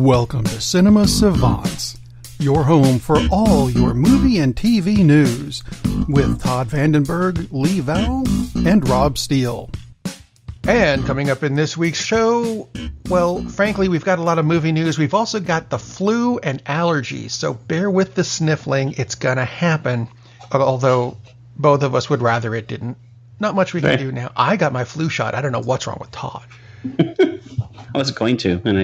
Welcome to Cinema Savants, your home for all your movie and TV news, with Todd Vandenberg, Lee Vowell, and Rob Steele. And coming up in this week's show, well, frankly, we've got a lot of movie news. We've also got the flu and allergies, so bear with the sniffling. It's gonna happen, although both of us would rather it didn't. Not much we can do now. I got my flu shot. I don't know what's wrong with Todd. I was going to, and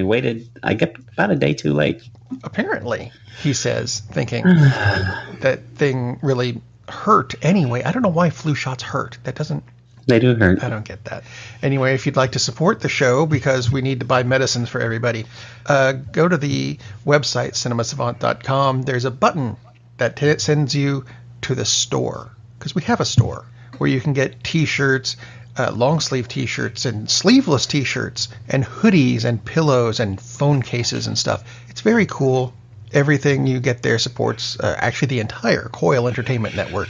I got about a day too late. Apparently, he says, thinking that thing really hurt anyway. I don't know why flu shots hurt. They do hurt. I don't get that. Anyway, if you'd like to support the show, because we need to buy medicines for everybody, go to the website, cinemasavant.com. There's a button that sends you to the store, because we have a store where you can get T-shirts, long sleeve T-shirts and sleeveless T-shirts and hoodies and pillows and phone cases and stuff. It's very cool. Everything you get there supports actually the entire Coil Entertainment Network,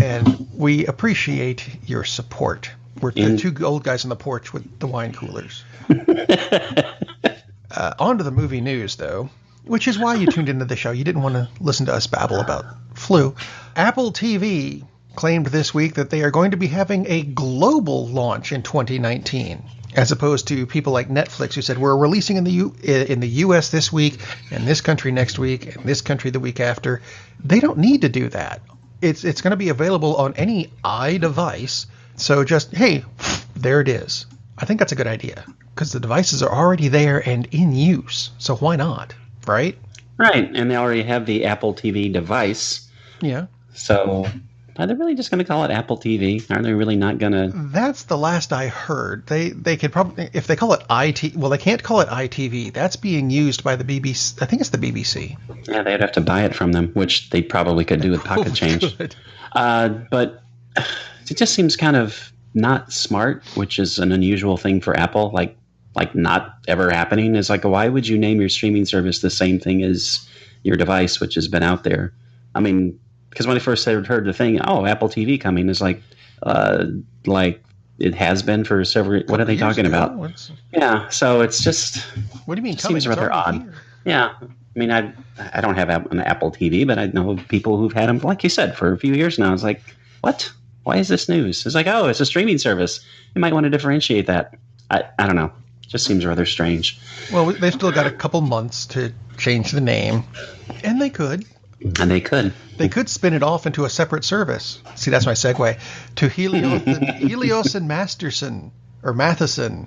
and we appreciate your support. We're the two old guys on the porch with the wine coolers. On to the movie news, though, which is why you tuned into the show. You didn't want to listen to us babble about flu. Apple TV claimed this week that they are going to be having a global launch in 2019, as opposed to people like Netflix who said we're releasing in the U.S. this week, and this country next week, and this country the week after. They don't need to do that. It's going to be available on any iDevice, so just, hey, there it is. I think that's a good idea, because the devices are already there and in use, so why not, right? Right, and they already have the Apple TV device. Yeah. So are they really just going to call it Apple TV? Are they really not going to? That's the last I heard. They could probably, if they call it well, they can't call it iTV. That's being used by the BBC. I think it's the BBC. Yeah, they'd have to buy it from them, which they probably could do with pocket change. But it just seems kind of not smart, which is an unusual thing for Apple. Like not ever happening. Is like, why would you name your streaming service the same thing as your device, which has been out there? I mean, because when I first heard the thing, Apple TV coming, is like it has been for several. What are they talking about? Yeah, so it's just. What do you mean? It seems rather odd. Here. Yeah, I mean, I don't have an Apple TV, but I know people who've had them, like you said, for a few years now. It's like, what? Why is this news? It's like, it's a streaming service. You might want to differentiate that. I don't know. It just seems rather strange. Well, they've still got a couple months to change the name, and they could. And they could. They could spin it off into a separate service. See, that's my segue. To Helios and Masterson, or Matheson,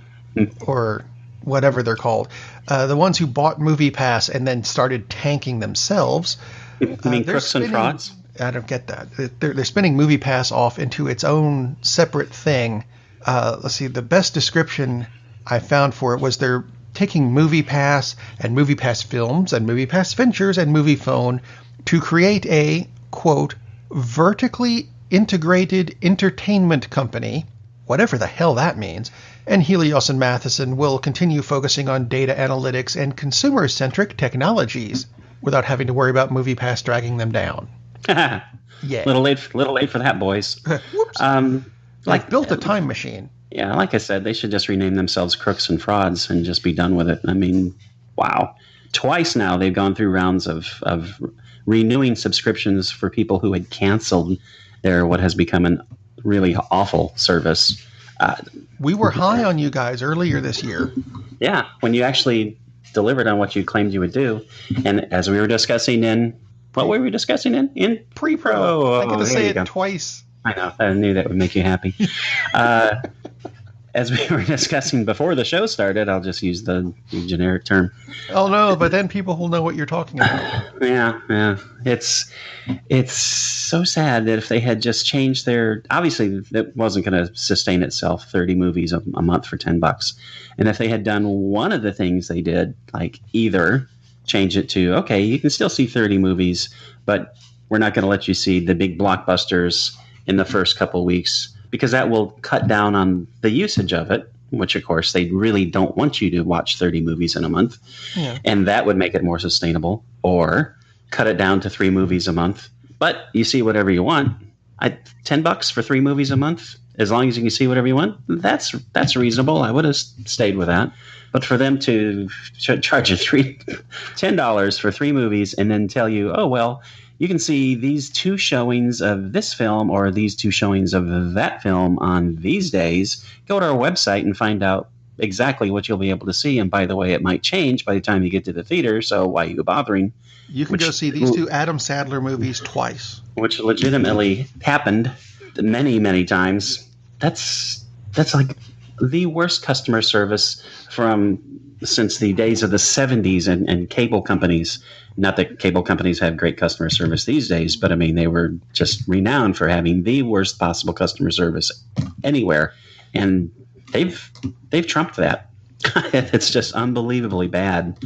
or whatever they're called. The ones who bought MoviePass and then started tanking themselves. You mean crooks and frauds? I don't get that. They're spinning MoviePass off into its own separate thing. Let's see, the best description I found for it was they're taking MoviePass and MoviePass Films and MoviePass Ventures and MoviePhone to create a, quote, vertically integrated entertainment company, whatever the hell that means, and Helios and Matheson will continue focusing on data analytics and consumer-centric technologies without having to worry about MoviePass dragging them down. Yeah. Little late for that, boys. Whoops. Like built a time machine. Yeah, like I said, they should just rename themselves Crooks and Frauds and just be done with it. I mean, wow. Twice now they've gone through rounds of renewing subscriptions for people who had canceled their what has become a really awful service. We were high on you guys earlier this year. Yeah, when you actually delivered on what you claimed you would do. And as we were discussing what were we discussing in? Pre-Pro. I get to say it twice. I know. I knew that would make you happy. As we were discussing before the show started, I'll just use the generic term. Oh, no, but then people will know what you're talking about. Yeah. It's so sad that if they had just changed their... Obviously, it wasn't going to sustain itself, 30 movies a month for $10. And if they had done one of the things they did, like either change it to, okay, you can still see 30 movies, but we're not going to let you see the big blockbusters in the first couple weeks, because that will cut down on the usage of it, which, of course, they really don't want you to watch 30 movies in a month. Yeah. And that would make it more sustainable. Or cut it down to 3 movies a month. But you see whatever you want. $10 for 3 movies a month, as long as you can see whatever you want, that's reasonable. I would have stayed with that. But for them to charge you $10 for 3 movies and then tell you, oh, well, you can see these 2 showings of this film or these 2 showings of that film on these days, go to our website and find out exactly what you'll be able to see. And by the way, it might change by the time you get to the theater, so why are you bothering? You can go see these 2 Adam Sandler movies twice. Which legitimately happened many, many times. That's like the worst customer service since the days of the 70s and cable companies. Not that cable companies have great customer service these days, but I mean, they were just renowned for having the worst possible customer service anywhere. And they've trumped that. It's just unbelievably bad.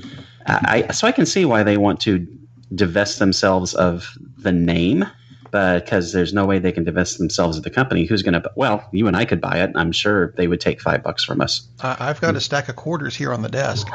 So I can see why they want to divest themselves of the name, because there's no way they can divest themselves of the company. Who's going to? Well, you and I could buy it. I'm sure they would take $5 from us. I've got a stack of quarters here on the desk.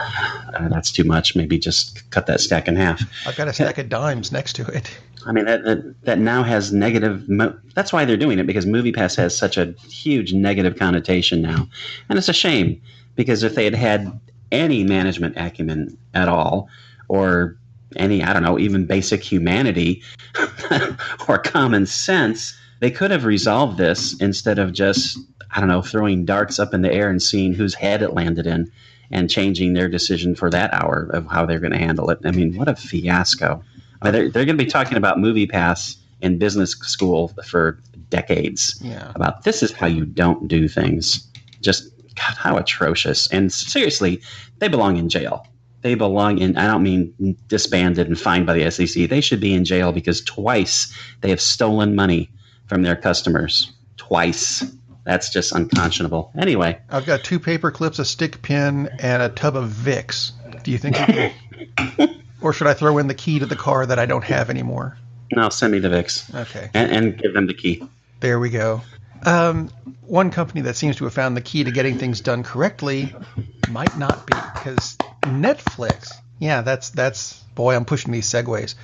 That's too much. Maybe just cut that stack in half. I've got a stack of dimes next to it. I mean, that now has negative. That's why they're doing it, because MoviePass has such a huge negative connotation now, and it's a shame, because if they had had any management acumen at all, or any, I don't know, even basic humanity or common sense, they could have resolved this instead of just, I don't know, throwing darts up in the air and seeing whose head it landed in and changing their decision for that hour of how they're going to handle it. I mean, what a fiasco. I mean, they're going to be talking about MoviePass in business school for decades. Yeah. About this is how you don't do things. Just, God, how atrocious. And seriously, they belong in jail. They belong in, I don't mean disbanded and fined by the SEC. They should be in jail because twice they have stolen money from their customers. Twice. That's just unconscionable. Anyway. I've got 2 paper clips, a stick pin, and a tub of Vicks. Do you think you can... Or should I throw in the key to the car that I don't have anymore? No, send me the Vicks. Okay. And give them the key. There we go. One company that seems to have found the key to getting things done correctly might not be, because Netflix, yeah, that's boy, I'm pushing these segues.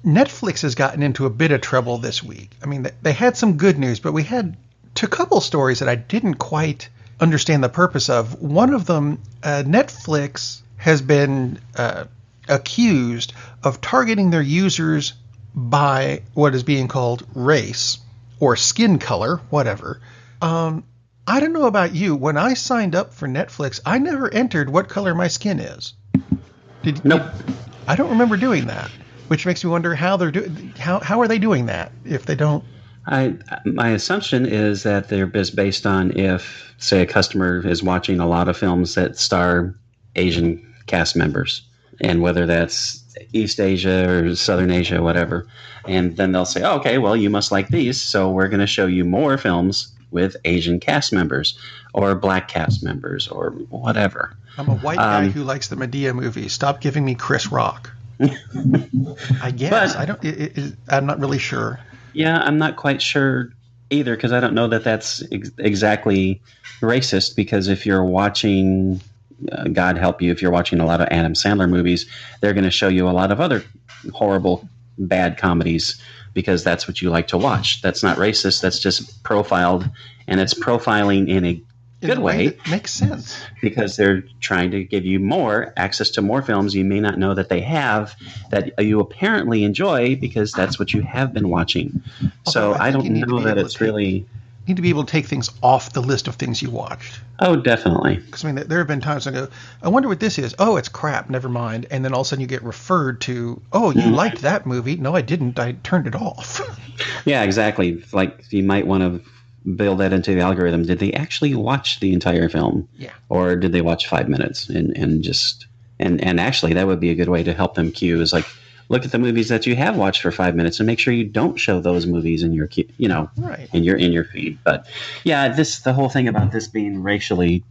Netflix has gotten into a bit of trouble this week. I mean, they had some good news, but we had a couple stories that I didn't quite understand the purpose of. One of them, Netflix has been accused of targeting their users by what is being called race or skin color, whatever. I don't know about you. When I signed up for Netflix, I never entered what color my skin is. Nope. I don't remember doing that, which makes me wonder how they're doing. How are they doing that if they don't? My assumption is that they're based on if, say, a customer is watching a lot of films that star Asian cast members, and whether that's East Asia or Southern Asia, whatever. And then they'll say, oh, okay, well, you must like these, so we're going to show you more films with Asian cast members or black cast members or whatever. I'm a white guy who likes the Medea movies. Stop giving me Chris Rock. I guess. But, I'm not really sure. Yeah, I'm not quite sure either, because I don't know that that's exactly racist, because if you're watching... God help you, if you're watching a lot of Adam Sandler movies, they're going to show you a lot of other horrible, bad comedies, because that's what you like to watch. That's not racist. That's just profiled, and it's profiling in a good way. That makes sense. Because they're trying to give you more access to more films you may not know that they have, that you apparently enjoy, because that's what you have been watching. So I don't know that it's really... need to be able to take things off the list of things you watched. Oh, definitely. Because, I mean, there have been times I go, I wonder what this is. Oh, it's crap. Never mind. And then all of a sudden you get referred to, oh, you liked that movie. No, I didn't. I turned it off. Yeah, exactly. Like, you might want to build that into the algorithm. Did they actually watch the entire film? Yeah. Or did they watch 5 minutes? And actually, that would be a good way to help them queue, is like, look at the movies that you have watched for 5 minutes and make sure you don't show those movies in your, right. in your feed. But yeah, the whole thing about this being racially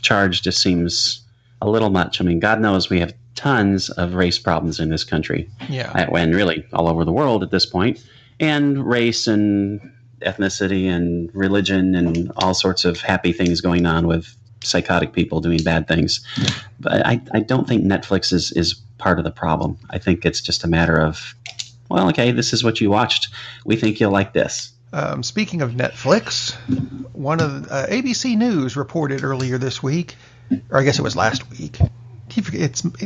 charged just seems a little much. I mean, God knows we have tons of race problems in this country. Yeah. And really all over the world at this point. And race and ethnicity and religion and all sorts of happy things going on with psychotic people doing bad things. Yeah. But I don't think Netflix is part of the problem. I think it's just a matter of, well, okay, this is what you watched. We think you'll like this. Speaking of Netflix, one of ABC News reported earlier this week, or I guess it was last week.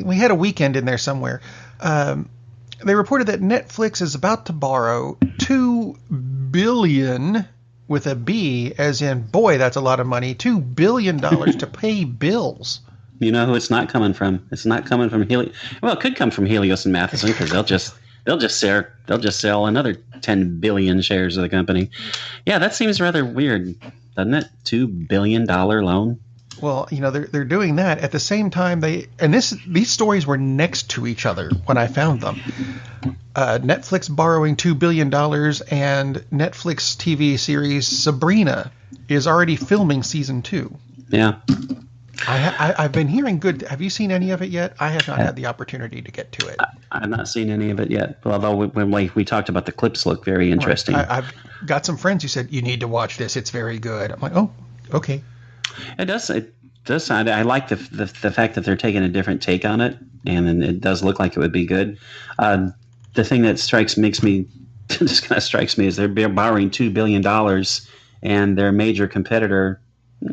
We had a weekend in there somewhere. They reported that Netflix is about to borrow $2 billion with a B, as in, boy, that's a lot of money, $2 billion to pay bills. You know who it's not coming from? It's not coming from Helios. Well, it could come from Helios and Matheson because they'll just sell another 10 billion shares of the company. Yeah, that seems rather weird, doesn't it? $2 billion loan. Well, they're doing that at the same time these stories were next to each other when I found them. Netflix borrowing $2 billion, and Netflix TV series Sabrina is already filming season 2. Yeah. I've been hearing good. Have you seen any of it yet? I have not had the opportunity to get to it. I've not seen any of it yet. Although when we talked about the clips, look very interesting. Right. I've got some friends who said you need to watch this. It's very good. I'm like, oh, okay. It does. I like the fact that they're taking a different take on it, and it does look like it would be good. The thing that strikes me is they're borrowing $2 billion, and their major competitor,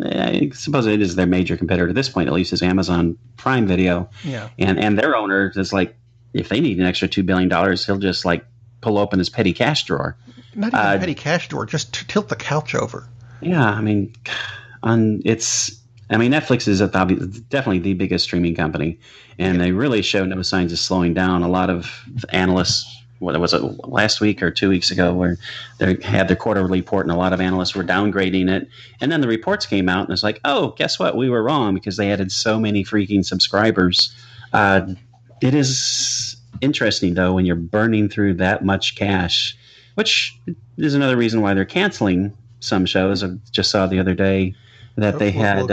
I suppose it is their major competitor at this point, at least, is Amazon Prime Video. Yeah. And their owner is like, if they need an extra $2 billion, he'll just like pull open his petty cash drawer. Not even petty cash drawer, just tilt the couch over. Yeah, I mean, Netflix is definitely the biggest streaming company, and they really show no signs of slowing down. A lot of analysts, what was it, last week or 2 weeks ago, where they had their quarterly report, and a lot of analysts were downgrading it. And then the reports came out, and it's like, oh, guess what? We were wrong because they added so many freaking subscribers. It is interesting, though, when you're burning through that much cash, which is another reason why they're canceling some shows. I just saw the other day that they had.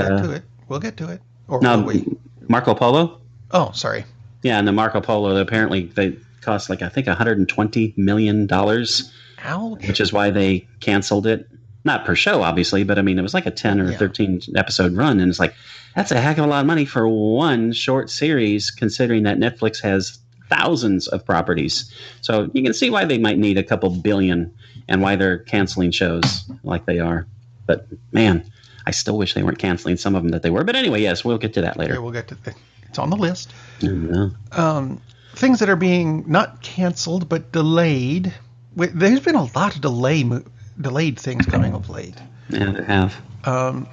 We'll get to it. Or no, will we? Marco Polo. Oh, sorry. Yeah, and the Marco Polo, apparently they cost I think $120 million. Ouch. Which is why they canceled it. Not per show, obviously, but I mean, it was like a 10 or 13 episode run, and it's like, that's a heck of a lot of money for one short series, considering that Netflix has thousands of properties. So you can see why they might need a couple billion and why they're canceling shows like they are. But man, I still wish they weren't canceling some of them that they were. But anyway, yes, we'll get to that later. Yeah, we'll get to it's on the list. Mm-hmm. Things that are being not canceled but delayed. There's been a lot of delayed things coming of late. Yeah, there have.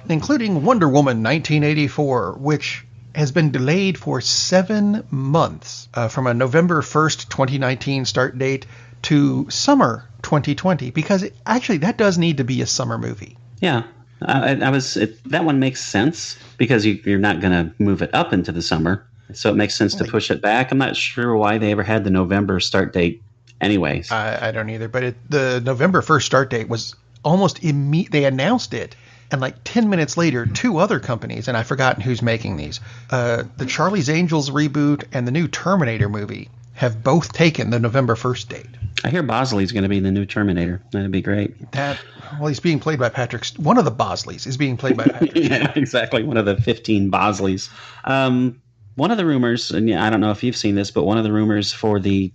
Including Wonder Woman 1984, which has been delayed for 7 months from a November 1st, 2019 start date to summer 2020, because actually that does need to be a summer movie. Yeah. That one makes sense because you're not going to move it up into the summer. So it makes sense to push it back. I'm not sure why they ever had the November start date anyways. I don't either. But the November 1st start date was almost immediate. They announced it. And like 10 minutes later, 2 other companies, and I've forgotten who's making these, the Charlie's Angels reboot and the new Terminator movie have both taken the November 1st date. I hear Bosley's going to be the new Terminator. That'd be great. He's being played by Patrick. One of the Bosleys is being played by Patrick. Yeah, exactly. One of the 15 Bosleys. One of the rumors, and I don't know if you've seen this, but one of the rumors for the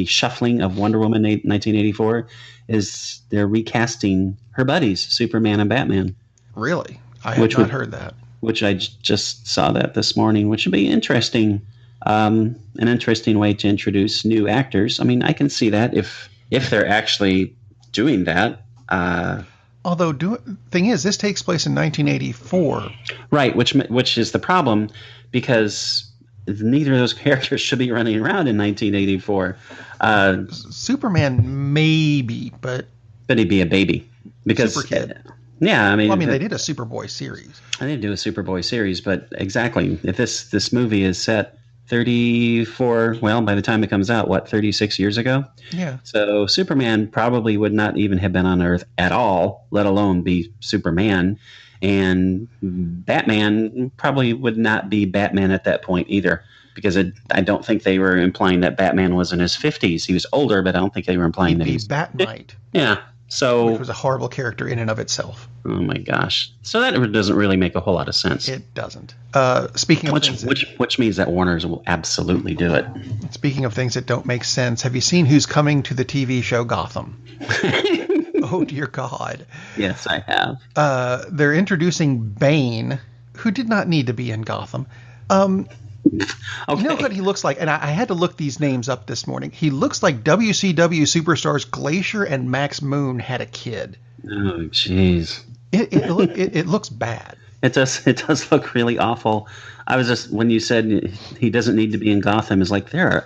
shuffling of Wonder Woman 1984 is they're recasting her buddies, Superman and Batman. Really? I have not heard that. Which I just saw that this morning, which would be interesting. An interesting way to introduce new actors. I mean, I can see that if they're actually doing that. Although, thing is, this takes place in 1984. Right, which is the problem, because neither of those characters should be running around in 1984. Superman, maybe, but he'd be a baby. Because Super Kid. Yeah, I mean, they did a Superboy series. I did do a Superboy series, but exactly, if this movie is set 34, well, by the time it comes out, 36 years ago? Yeah. So Superman probably would not even have been on Earth at all, let alone be Superman. And Batman probably would not be Batman at that point either, because I don't think they were implying that Batman was in his 50s. He was older, but I don't think they were implying that he was... Batmite. Yeah. So, which was a horrible character in and of itself. Oh my gosh! So that doesn't really make a whole lot of sense. It doesn't. Speaking of which means that Warner's will absolutely do it. Speaking of things that don't make sense, have you seen who's coming to the TV show Gotham? Oh, dear God. Yes, I have. They're introducing Bane, who did not need to be in Gotham. Okay. You know what he looks like? And I had to look these names up this morning. He looks like WCW superstars Glacier and Max Moon had a kid. Oh, jeez. It looks bad. It does look really awful. I was just, when you said he doesn't need to be in Gotham, it's like there's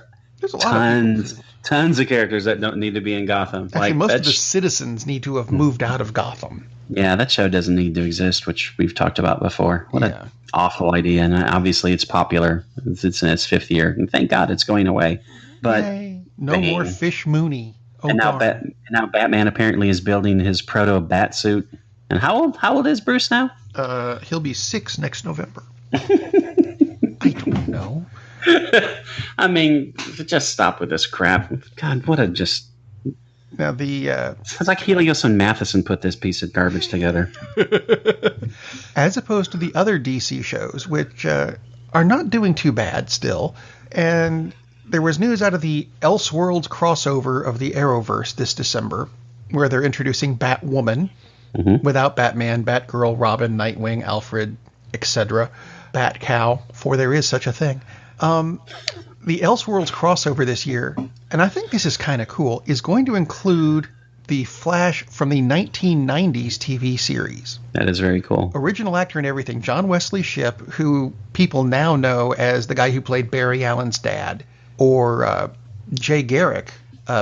a lot tons of characters that don't need to be in Gotham. Actually, like most of the citizens need to have moved out of Gotham. Yeah, that show doesn't need to exist, which we've talked about before. What an awful idea. And obviously it's popular. It's in its 5th year. And thank God it's going away. But yay. No more Fish Mooney. Oh, and now Batman apparently is building his proto bat suit. And how old is Bruce now? He'll be 6 next November. I don't know. I mean, just stop with this crap. God, what a just... Now it's like Helios and Matheson put this piece of garbage together. As opposed to the other DC shows, which are not doing too bad still. And there was news out of the Elseworlds crossover of the Arrowverse this December, where they're introducing Batwoman without Batman, Batgirl, Robin, Nightwing, Alfred, etc. Batcow, for there is such a thing. The Elseworlds crossover this year, and I think this is kind of cool, is going to include the Flash from the 1990s TV series. That is very cool. Original actor and everything, John Wesley Shipp, who people now know as the guy who played Barry Allen's dad, or Jay Garrick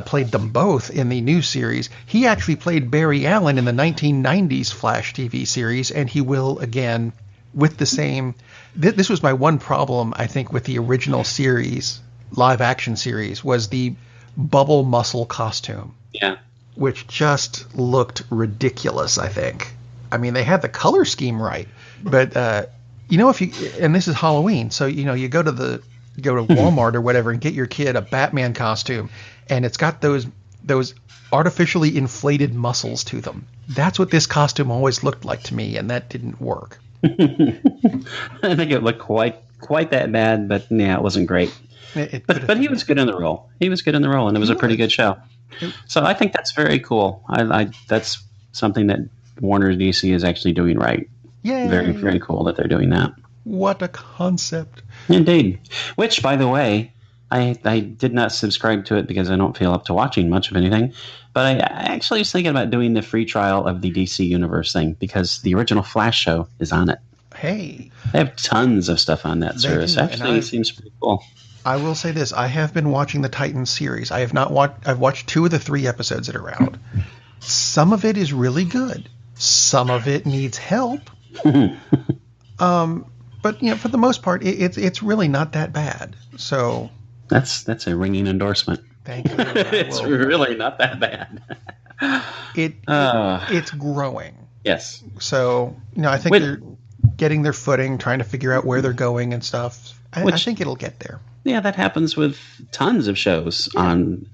played them both in the new series. He actually played Barry Allen in the 1990s Flash TV series, and he will again with the same... This was my one problem, I think, with the original series, live action series, was the bubble muscle costume. Yeah. Which just looked ridiculous, I think. I mean, they had the color scheme right, but if you, and this is Halloween, so you go to Walmart or whatever and get your kid a Batman costume, and it's got those artificially inflated muscles to them. That's what this costume always looked like to me, and that didn't work. I think it looked quite that bad, but yeah, it wasn't great. But he was good in the role. He was good in the role, and it was a pretty good show. So I think that's very cool. I that's something that Warner DC is actually doing right. Yeah. Very, very cool that they're doing that. What a concept. Indeed. Which, by the way, I did not subscribe to it because I don't feel up to watching much of anything. But I actually was thinking about doing the free trial of the DC Universe thing because the original Flash show is on it. Hey. They have tons of stuff on that service. Actually, it seems pretty cool. I will say this. I have been watching the Titans series. I've watched 2 of the 3 episodes that are out. Some of it is really good. Some of it needs help. But for the most part, it's really not that bad. So that's a ringing endorsement. Thank you. It's really not that bad. It's growing. Yes. So I think they're getting their footing, trying to figure out where they're going and stuff. I think it'll get there. Yeah, that happens with tons of shows on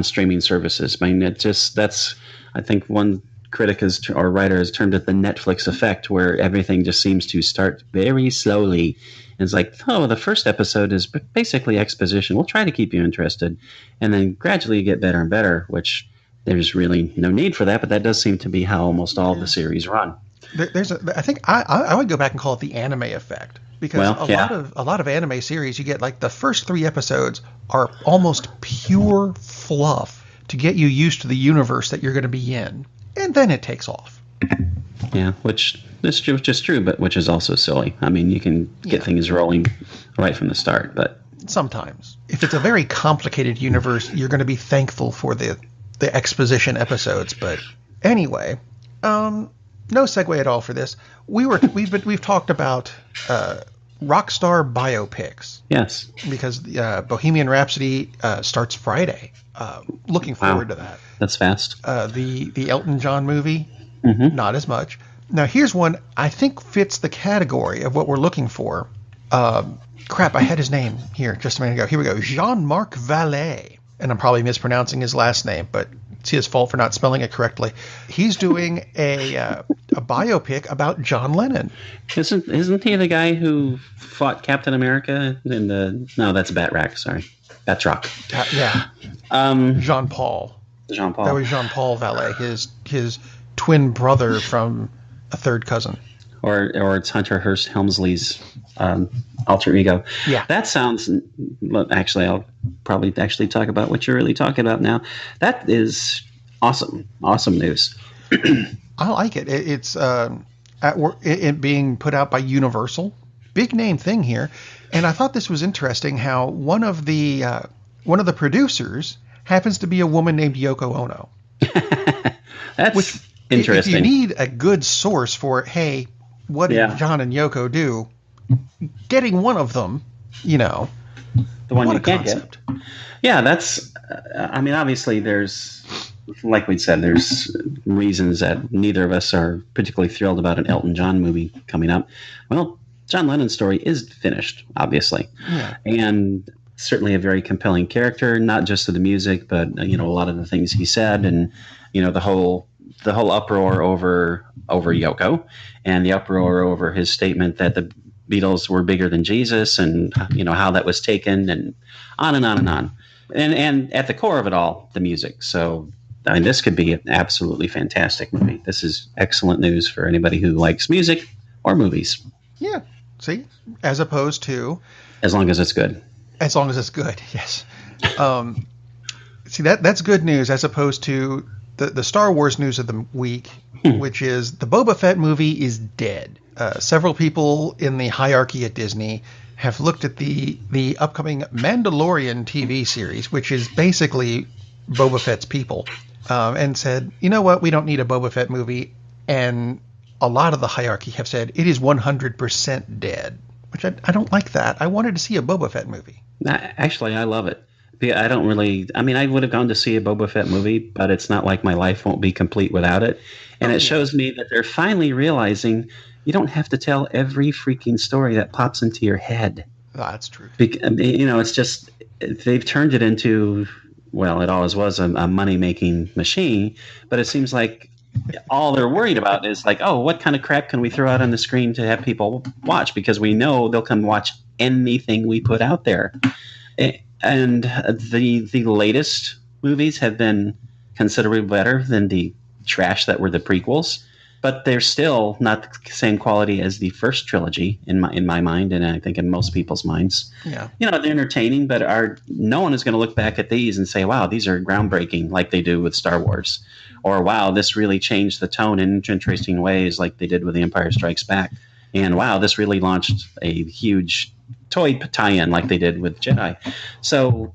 streaming services. I mean, I think one critic or writer has termed it the Netflix effect, where everything just seems to start very slowly. And it's like, the first episode is basically exposition. We'll try to keep you interested. And then gradually you get better and better, which there's really no need for that, but that does seem to be how almost all of the series run. I think I would go back and call it the anime effect. Because a lot of anime series, you get like the first 3 episodes are almost pure fluff to get you used to the universe that you're going to be in. And then it takes off. Yeah, which is just true, but which is also silly. I mean, you can get things rolling right from the start, but sometimes if it's a very complicated universe, you're going to be thankful for the exposition episodes. But anyway, no segue at all for this. We've talked about rock star biopics. Yes, because Bohemian Rhapsody starts Friday. Looking forward to that. That's fast. The Elton John movie, not as much. Now here's one I think fits the category of what we're looking for. I had his name here just a minute ago. Here we go. Jean-Marc Vallée. And I'm probably mispronouncing his last name, but it's his fault for not spelling it correctly. He's doing a biopic about John Lennon. Isn't he the guy who fought Captain America in no, that's Batroc. Sorry, Batroc. Yeah. Jean Paul. Jean That Paul. was Jean-Paul Vallée, his twin brother from a third cousin. Or it's Hunter Hearst Helmsley's alter ego. Yeah. That sounds. Actually, I'll probably actually talk about what you're really talking about now. That is awesome. Awesome news. I like it. It's at work, it being put out by Universal. Big name thing here. And I thought this was interesting how one of the producers happens to be a woman named Yoko Ono. That's interesting. If you need a good source for, hey, what did John and Yoko do? Getting one of them, the one you can't get. Yeah, that's. I mean, obviously, there's, like we said, there's reasons that neither of us are particularly thrilled about an Elton John movie coming up. Well, John Lennon's story is finished, obviously, and certainly a very compelling character, not just to the music, but a lot of the things he said, and the whole uproar over Yoko, and the uproar over his statement that the Beatles were bigger than Jesus, and how that was taken, and on and on and on, and at the core of it all, the music. So I mean, this could be an absolutely fantastic movie. This is excellent news for anybody who likes music or movies. Yeah. See, as opposed to, as long as it's good. As long as it's good, yes. See, that's good news as opposed to the Star Wars news of the week, which is the Boba Fett movie is dead. Several people in the hierarchy at Disney have looked at the upcoming Mandalorian TV series, which is basically Boba Fett's people, and said, you know what, we don't need a Boba Fett movie. And a lot of the hierarchy have said it is 100% dead, which I don't like that. I wanted to see a Boba Fett movie. Actually, I love it. I don't really. I mean, I would have gone to see a Boba Fett movie, but it's not like my life won't be complete without it. And it shows me that they're finally realizing you don't have to tell every freaking story that pops into your head. That's true. It's just they've turned it into, well, it always was a money-making machine, but it seems like all they're worried about is like, oh, what kind of crap can we throw out on the screen to have people watch? Because we know they'll come watch anything we put out there. And the latest movies have been considerably better than the trash that were the prequels, but they're still not the same quality as the first trilogy in my mind, and I think in most people's minds. Yeah, they're entertaining, but no one is going to look back at these and say, "Wow, these are groundbreaking," like they do with Star Wars, or "Wow, this really changed the tone in interesting ways," like they did with The Empire Strikes Back, and "Wow, this really launched a huge toy tie-in like they did with Jedi." So,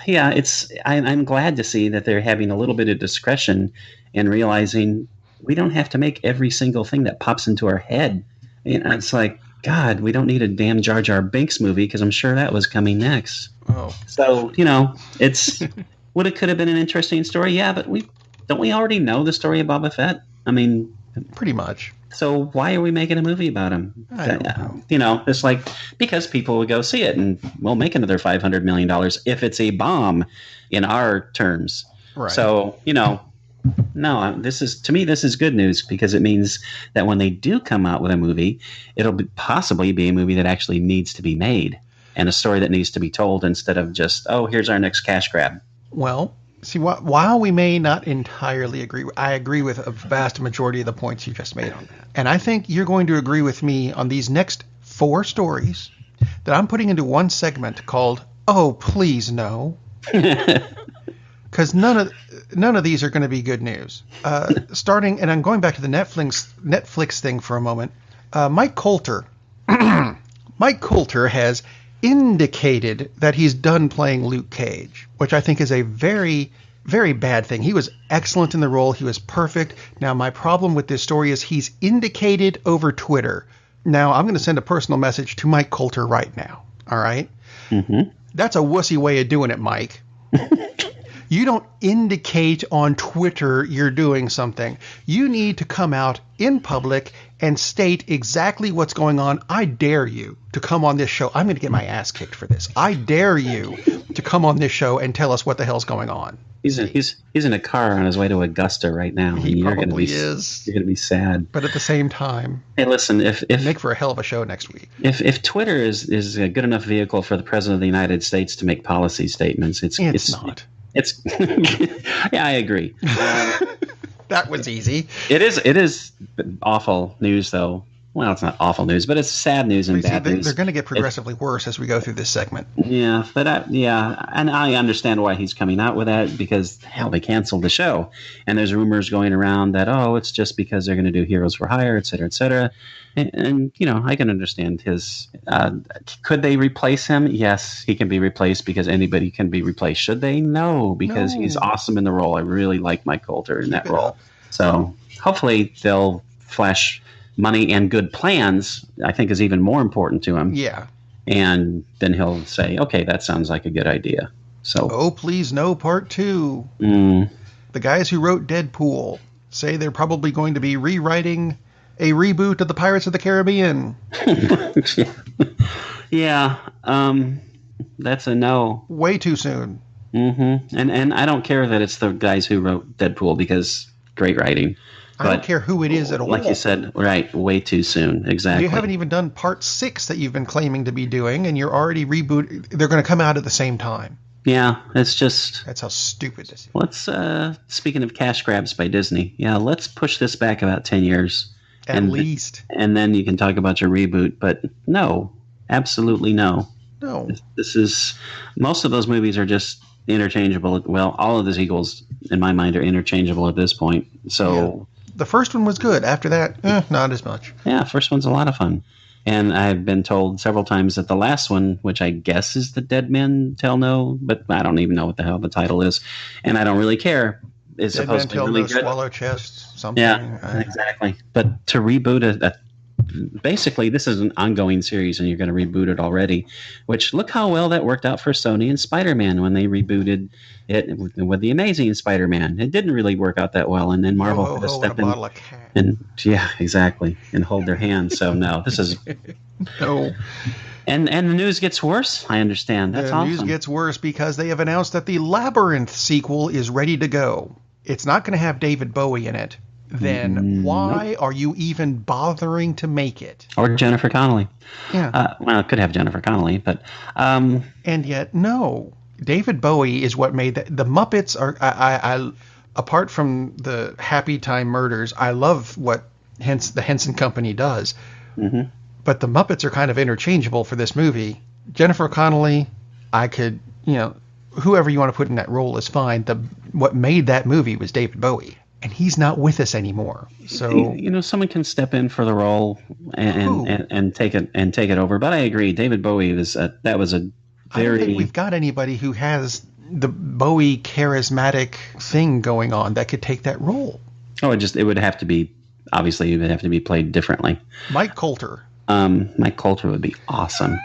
yeah, I'm glad to see that they're having a little bit of discretion and realizing we don't have to make every single thing that pops into our head. It's like, God, we don't need a damn Jar Jar Binks movie because I'm sure that was coming next. Oh. So, it's could have been an interesting story, yeah, but don't we already know the story of Boba Fett? I mean, pretty much. So why are we making a movie about him? I don't know. It's like, because people would go see it and we'll make another $500 million if it's a bomb in our terms. Right. So, no, this is good news because it means that when they do come out with a movie, it'll possibly be a movie that actually needs to be made and a story that needs to be told instead of just, oh, here's our next cash grab. Well, see, while we may not entirely agree, I agree with a vast majority of the points you just made on that. And I think you're going to agree with me on these next 4 stories that I'm putting into one segment called, Oh, Please No. Because none of these are going to be good news. Starting, and I'm going back to the Netflix thing for a moment. Mike Colter has indicated that he's done playing Luke Cage, which I think is a very, very bad thing. He was excellent in the role. He was perfect. Now, my problem with this story is he's indicated over Twitter. Now, I'm going to send a personal message to Mike Colter right now. All right? Mm-hmm. That's a wussy way of doing it, Mike. You don't indicate on Twitter you're doing something. You need to come out in public and state exactly what's going on. I dare you to come on this show. I'm going to get my ass kicked for this. I dare you to come on this show and tell us what the hell's going on. He's in a car on his way to Augusta right now. He probably is. You're going to be sad. But at the same time, hey, listen, if make for a hell of a show next week. If Twitter is a good enough vehicle for the President of the United States to make policy statements, it's not. It's yeah, I agree. That was easy. It is awful news, though. Well, it's not awful news, but it's sad news and bad news. They're going to get progressively worse as we go through this segment. Yeah, but and I understand why he's coming out with that, because hell, they canceled the show, and there's rumors going around that it's just because they're going to do Heroes for Hire, et cetera, et cetera. And I can understand his. Could they replace him? Yes, he can be replaced, because anybody can be replaced. Should they? No, because he's awesome in the role. I really like Mike Colter in that role. So hopefully they'll flash money and good plans, I think, is even more important to him. Yeah. And then he'll say, okay, that sounds like a good idea. So. Oh, please, no, part 2. The guys who wrote Deadpool say they're probably going to be rewriting a reboot of the Pirates of the Caribbean. Yeah. That's a no. Way too soon. Mm-hmm. And I don't care that it's the guys who wrote Deadpool, because great writing. I don't care who it is at all. Like you said, right, way too soon. Exactly. You haven't even done part 6 that you've been claiming to be doing, and you're already rebooting. They're going to come out at the same time. Yeah, it's just... That's how stupid this is. Let's, speaking of cash grabs by Disney, let's push this back about 10 years. At least. And then you can talk about your reboot, but no, absolutely no. No. This is... Most of those movies are just interchangeable. Well, all of the sequels, in my mind, are interchangeable at this point. So... Yeah. The first one was good. After that, not as much. Yeah, first one's a lot of fun. And I've been told several times that the last one, which I guess is The Dead Men Tell No, but I don't even know what the hell the title is, and I don't really care, is Dead supposed to be really good. Swallow Chest, something. Yeah, exactly. But to reboot basically, this is an ongoing series, and you're going to reboot it already, which, look how well that worked out for Sony and Spider-Man when they rebooted it with The Amazing Spider-Man. It didn't really work out that well, and then Marvel had to step in. And yeah, exactly, and hold their hand. So no, this is no. And the news gets worse, I understand. That's awesome. The news gets worse because they have announced that the Labyrinth sequel is ready to go. It's not going to have David Bowie in it. Then why are you even bothering to make it? Or Jennifer Connelly. Yeah. Well, it could have Jennifer Connelly, but... And yet, no. David Bowie is what made the Muppets are... I apart from the Happy Time Murders, I love what the Henson Company does. Mm-hmm. But the Muppets are kind of interchangeable for this movie. Jennifer Connelly, I could... whoever you want to put in that role is fine. What made that movie was David Bowie. And he's not with us anymore. So someone can step in for the role and take it over. But I agree, David Bowie was I don't think we've got anybody who has the Bowie charismatic thing going on that could take that role. Oh, it would have to be played differently. Mike Colter. Mike Colter would be awesome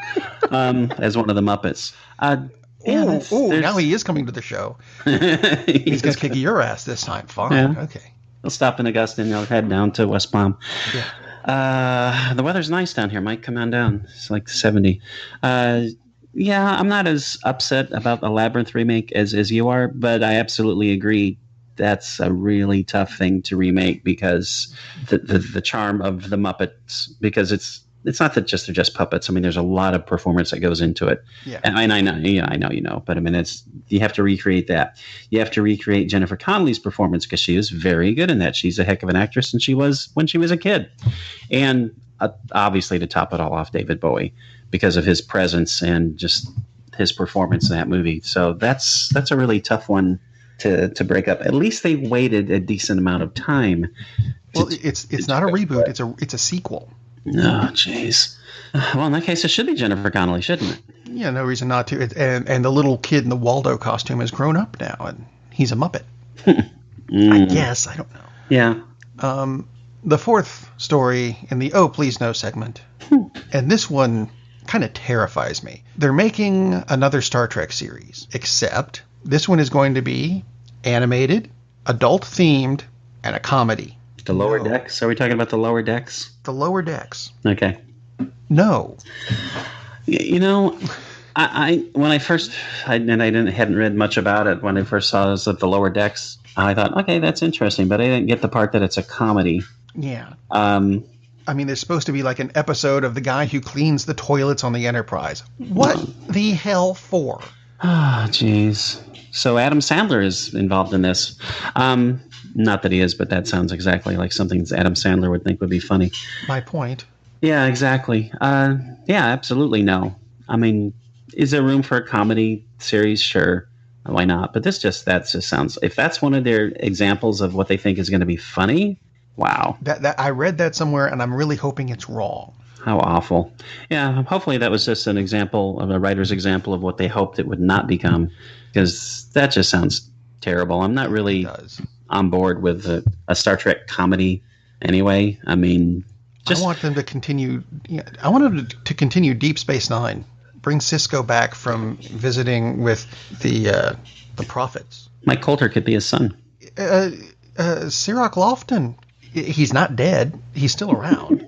as one of the Muppets. Now he is coming to the show. He's going to kick your ass this time. Fine. Yeah. Okay. He'll stop in Augusta and he'll head down to West Palm. Yeah. The weather's nice down here, Mike. Come on down. It's like 70. I'm not as upset about the Labyrinth remake as you are, but I absolutely agree. That's a really tough thing to remake because the charm of the Muppets, because it's not that they're just puppets. I mean, there's a lot of performance that goes into it. Yeah. And I know, but I mean, you have to recreate that. You have to recreate Jennifer Connelly's performance because she is very good in that. She's a heck of an actress, and she was when she was a kid. And obviously, to top it all off, David Bowie, because of his presence and just his performance in that movie. So that's a really tough one to break up. At least they waited a decent amount of time. Well, it's not a reboot. It's a sequel. Oh, jeez. Well, in that case, it should be Jennifer Connelly, shouldn't it? Yeah, no reason not to. And the little kid in the Waldo costume has grown up now, and he's a Muppet. I guess. I don't know. Yeah. The fourth story in the Oh, Please No segment, and this one kind of terrifies me. They're making another Star Trek series, except this one is going to be animated, adult-themed, and a comedy. The Lower Decks? Are we talking about the Lower Decks? The Lower Decks. Okay. No. I when I first hadn't read much about it when I first saw this at the Lower Decks, I thought, okay, that's interesting, but I didn't get the part that it's a comedy. Yeah. I mean, there's supposed to be like an episode of the guy who cleans the toilets on the Enterprise. What the hell for? Ah, jeez. So Adam Sandler is involved in this. Not that he is, but that sounds exactly like something Adam Sandler would think would be funny. My point. Yeah, exactly. Yeah, absolutely no. I mean, is there room for a comedy series? Sure. Why not? But that just sounds, if that's one of their examples of what they think is going to be funny, wow. That I read that somewhere, and I'm really hoping it's wrong. How awful. Yeah, hopefully that was just an example of a writer's example of what they hoped it would not become, because that just sounds terrible. I'm not really on board with a Star Trek comedy anyway. I mean, I want them to continue. I want them to continue Deep Space Nine. Bring Cisco back from visiting with the prophets. Mike Colter could be his son. Cirroc Lofton. He's not dead. He's still around.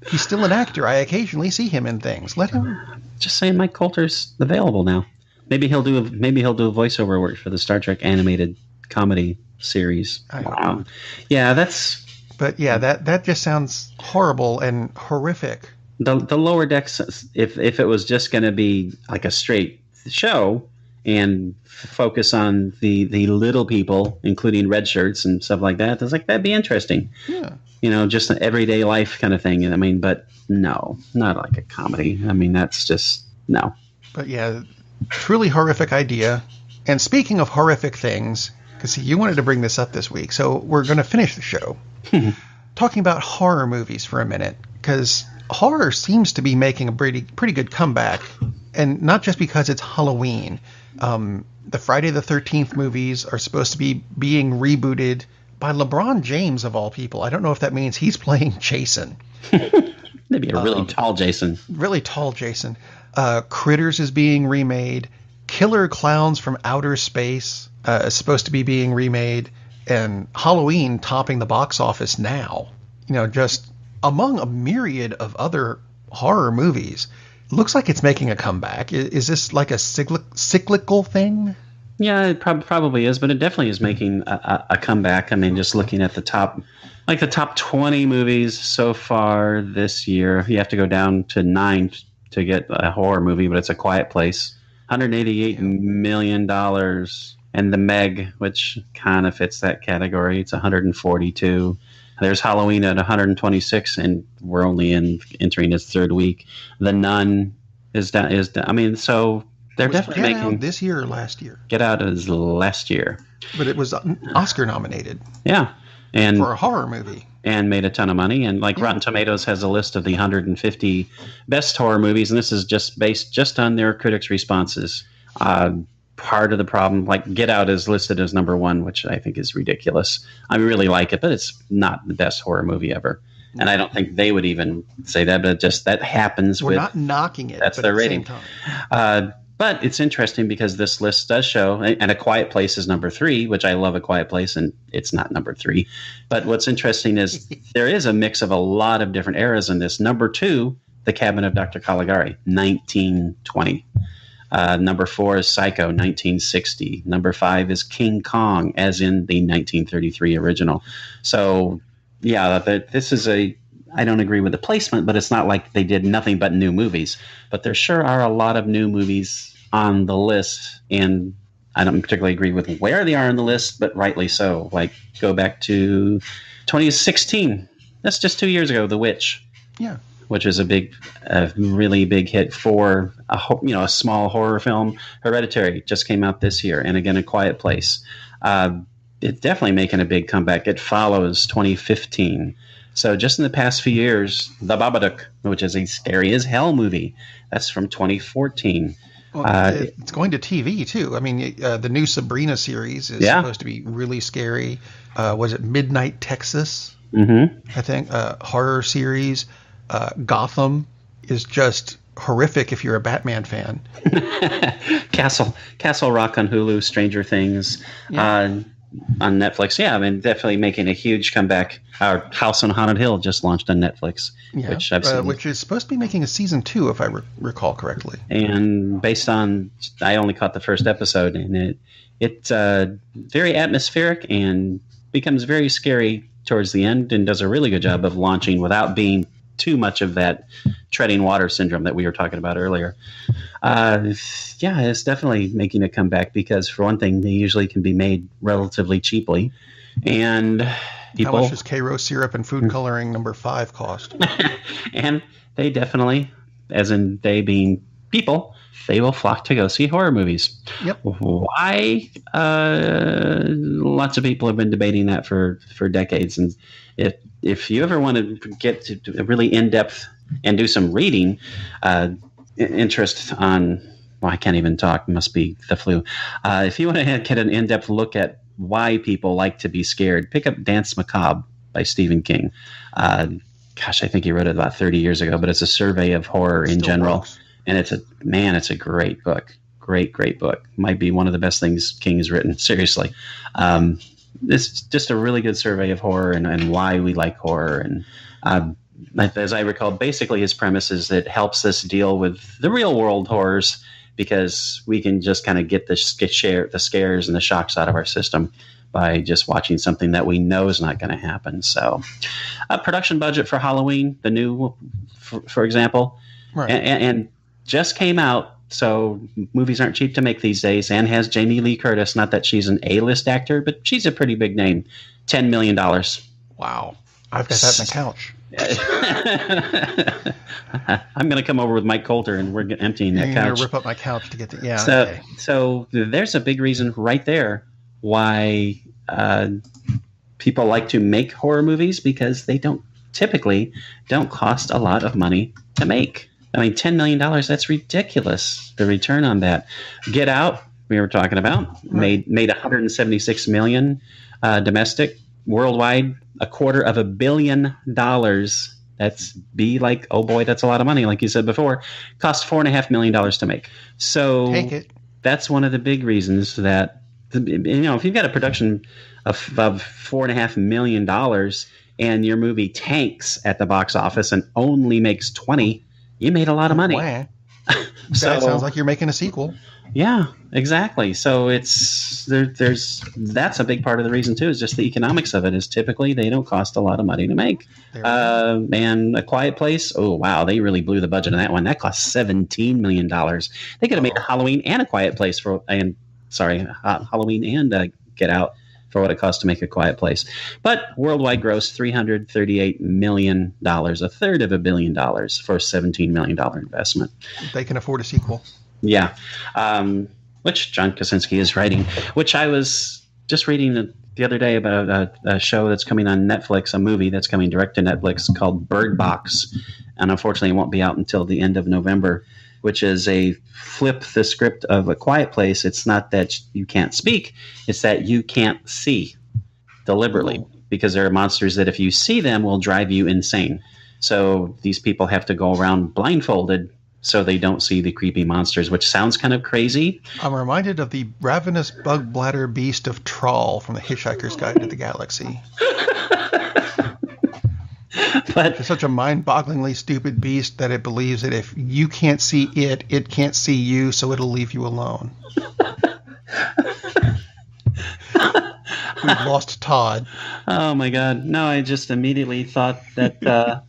He's still an actor. I occasionally see him in things. Let him. Just saying, Mike Colter's available now. Maybe he'll do a voiceover work for the Star Trek animated comedy series. Wow. Yeah, that's. But yeah, that just sounds horrible and horrific. The Lower Decks, if it was just going to be like a straight show and focus on the little people, including red shirts and stuff like that, that'd be interesting. Yeah. Just an everyday life kind of thing. I mean, but no, not like a comedy. I mean, that's just no. But yeah, truly horrific idea. And speaking of horrific things, because you wanted to bring this up this week, so we're going to finish the show talking about horror movies for a minute, because horror seems to be making a pretty good comeback, and not just because it's Halloween. The Friday the 13th movies are supposed to be being rebooted by LeBron James, of all people. I don't know if that means he's playing Jason. Maybe a really tall Jason. Really tall Jason. Critters is being remade. Killer Clowns from Outer Space is supposed to be being remade. And Halloween topping the box office now. Just among a myriad of other horror movies. Looks like it's making a comeback. Is this like a cyclical thing? Yeah, it probably is, but it definitely is making a comeback. I mean, just looking at the top 20 movies so far this year, you have to go down to 9 to get a horror movie, but it's A Quiet Place. $188 million. And The Meg, which kind of fits that category, it's 142. There's Halloween at 126, and we're only entering its third week. The Nun is down. I mean, so they're definitely making. Get Out this year or last year? Get Out is last year, but it was Oscar nominated. Yeah, and for a horror movie, and made a ton of money. And Rotten Tomatoes has a list of the 150 best horror movies, and this is just based on their critics' responses. Part of the problem, Get Out is listed as number 1, which I think is ridiculous. I really like it, but it's not the best horror movie ever. And I don't think they would even say that, but that happens. We're not knocking it. That's their rating. But it's interesting because this list does show, and A Quiet Place is number 3, which I love A Quiet Place, and it's not number 3. But what's interesting is there is a mix of a lot of different eras in this. Number 2, The Cabinet of Dr. Caligari, 1920. Number 4 is Psycho, 1960. Number 5 is King Kong, as in the 1933 original. So, yeah, this is I don't agree with the placement, but it's not like they did nothing but new movies. But there sure are a lot of new movies on the list, and I don't particularly agree with where they are on the list, but rightly so. Go back to 2016. That's just 2 years ago, The Witch. Yeah. Which is a really big hit for a small horror film. Hereditary just came out this year, and again, A Quiet Place. It's definitely making a big comeback. It follows 2015. So just in the past few years, The Babadook, which is a scary as hell movie, that's from 2014. Well, it's going to TV too. I mean, the new Sabrina series is supposed to be really scary. Was it Midnight Texas? Mm-hmm. I think horror series. Gotham is just horrific if you're a Batman fan. Castle Rock on Hulu, Stranger Things on Netflix. Yeah, I mean, definitely making a huge comeback. Our House on Haunted Hill just launched on Netflix, which I've seen. Which is supposed to be making a season 2, if I recall correctly. And based on, I only caught the first episode, and it's very atmospheric and becomes very scary towards the end, and does a really good job of launching without being too much of that treading water syndrome that we were talking about earlier. Yeah, it's definitely making a comeback because, for one thing, they usually can be made relatively cheaply. And people, how much does K-Rose syrup and food coloring number 5 cost? And they definitely, as in they being people, they will flock to go see horror movies. Yep. Why? Lots of people have been debating that for decades. And if you ever want to get to really in-depth and do some reading, interest on, well, I can't even talk, must be the flu. If you want to get an in-depth look at why people like to be scared, pick up Dance Macabre by Stephen King. Gosh, I think he wrote it about 30 years ago, but it's a survey of horror in general. Works. And it's a great book. Great book. Might be one of the best things King has written. Seriously. It's just a really good survey of horror and why we like horror. And as I recall, basically his premise is that it helps us deal with the real world horrors because we can just kind of get the scares and the shocks out of our system by just watching something that we know is not going to happen. So production budget for Halloween, the new, for example, right. and just came out. So movies aren't cheap to make these days, and has Jamie Lee Curtis. Not that she's an A-list actor, but she's a pretty big name. $10 million. Wow. I've got that in the couch. I'm going to come over with Mike Colter, and we're emptying that couch. You're going to rip up my couch to get the... Yeah, okay. So there's a big reason right there why people like to make horror movies, because they typically don't cost a lot of money to make. I mean, $10 million, that's ridiculous, the return on that. Get Out, we were talking about, made $176 million domestic. Worldwide, $250 million. That's oh boy, that's a lot of money, like you said before. Cost $4.5 million to make. So take it. That's one of the big reasons that, if you've got a production of $4.5 million and your movie tanks at the box office and only makes 20, you made a lot of money. Wow. That sounds like you're making a sequel. Yeah, exactly. So that's a big part of the reason too, is just the economics of it. Is typically they don't cost a lot of money to make. And A Quiet Place, oh wow, they really blew the budget on that one. That cost $17 million. They could have made Halloween and A Quiet Place Halloween and Get Out for what it cost to make A Quiet Place. But worldwide gross, $338 million, a third of $1 billion for a $17 million investment. They can afford a sequel. Yeah, which John Krasinski is writing, which I was just reading the other day about a show that's coming on Netflix, a movie that's coming direct to Netflix called Bird Box, and unfortunately it won't be out until the end of November, which is a flip the script of A Quiet Place. It's not that you can't speak, it's that you can't see deliberately, because there are monsters that if you see them will drive you insane. So these people have to go around blindfolded so they don't see the creepy monsters, which sounds kind of crazy. I'm reminded of the ravenous bug bladder beast of Trawl from The Hitchhiker's Guide to the Galaxy. But it's such a mind-bogglingly stupid beast that it believes that if you can't see it, it can't see you, so it'll leave you alone. We've lost Todd. Oh my God! No, I just immediately thought that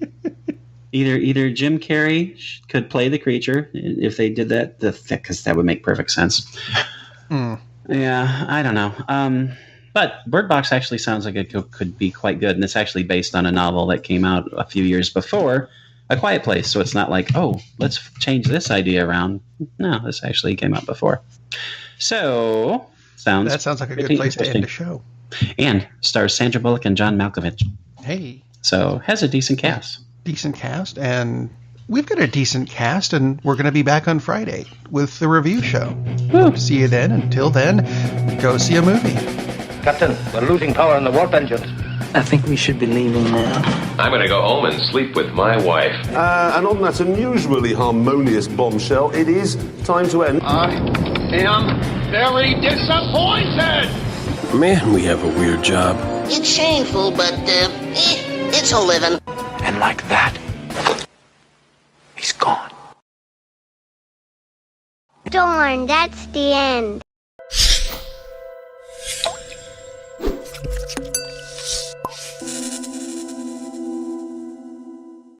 either Jim Carrey could play the creature if they did that, because that would make perfect sense. Yeah, I don't know. But Bird Box actually sounds like it could be quite good, and it's actually based on a novel that came out a few years before A Quiet Place, so it's not like, oh, let's change this idea around. No, this actually came out before. So, that sounds like a good place to end the show. And stars Sandra Bullock and John Malkovich. Hey. So, has a decent cast. Decent cast, and we've got a decent cast, and we're going to be back on Friday with the review show. Woo. See you then. Until then, go see a movie. Captain, we're losing power in the warp engines. I think we should be leaving now. I'm going to go home and sleep with my wife. And on that unusually harmonious bombshell, it is time to end. I am very disappointed! Man, we have a weird job. It's shameful, but, it's a living. And like that, he's gone. Darn, that's the end.